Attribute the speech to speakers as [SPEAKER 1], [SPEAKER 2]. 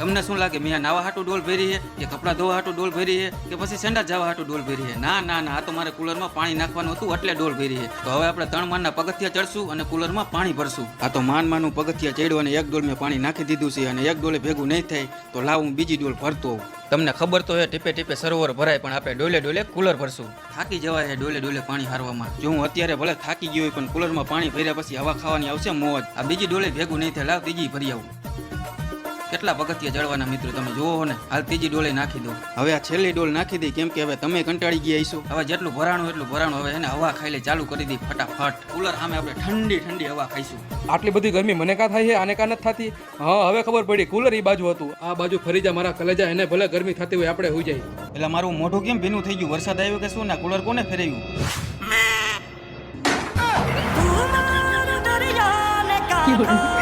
[SPEAKER 1] તમને શું લાગે મેં નાવા હાટું ડોલ ભરી છે કે કપડાં ધોવા હાટું ડોલ ભરી છે કે પછી સેન્ડા જવા હાટું ડોલ ભરી છે? ના ના ના, આ તો મારે કુલરમાં પાણી નાખવાનું હતું એટલે ડોલ ભરી છે. તો હવે આપણે 3 માળના પગથિયા ચડશું અને કુલરમાં પાણી ભરશું. આ તો માનનું પગથિયા ચડ્યું અને એક ડોલ મેં પાણી નાખી દીધું છે અને એક ડોલે ભેગું નહીં થાય તો લાવ હું બીજી ડોલ ભરતો હોઉં. તમને ખબર તો હે ટીપે ટીપે સરોવર ભરાય, પણ આપણે ડોલે ડોલે કુલર ભરશું. થાકી જવાય છે ડોલે ડોલે પાણી હારવામાં. જો હું અત્યારે ભલે થાકી ગયો હોય પણ કુલરમાં પાણી ભર્યા પછી હવા ખાવાની આવશે મોજ. આ બીજી ડોલે ભેગું નહીં થાય, લાવ ત્રીજી ભરી આવું. કેટલા પગથિયા ચડવાના મિત્રો તમે જોવો ને. હાલ ત્રીજી ડોલે નાખી દો. હવે આ છેલ્લી ડોલ નાખી દઈ કેમ કે હવે તમે કંટાળી ગયા હશો. હવે જેટલું ભરાણું એટલું ભરાણું. હવે એને હવા ખાઈ લે ચાલુ કરી દી ફટાફટ. કુલર સામે આપણે ઠંડી ઠંડી હવા ખાઈશું.
[SPEAKER 2] આટલી બધી ગરમી મને કાં થાય છે, આને કાં નથી થતી? હા હવે ખબર પડી, કુલર એ બાજુ હતું, આ બાજુ ફરી જા મારા કલેજા. એને ભલે ગરમી થતી હોય આપણે હોઈ જાય.
[SPEAKER 1] એટલે મારું મોઢું કેમ ભીનું થઈ ગયું? વરસાદ આવ્યો કે શું? ને કુલર કોને ફેરવ્યું?
[SPEAKER 3] તું મારું દરિયા ને કાંઠા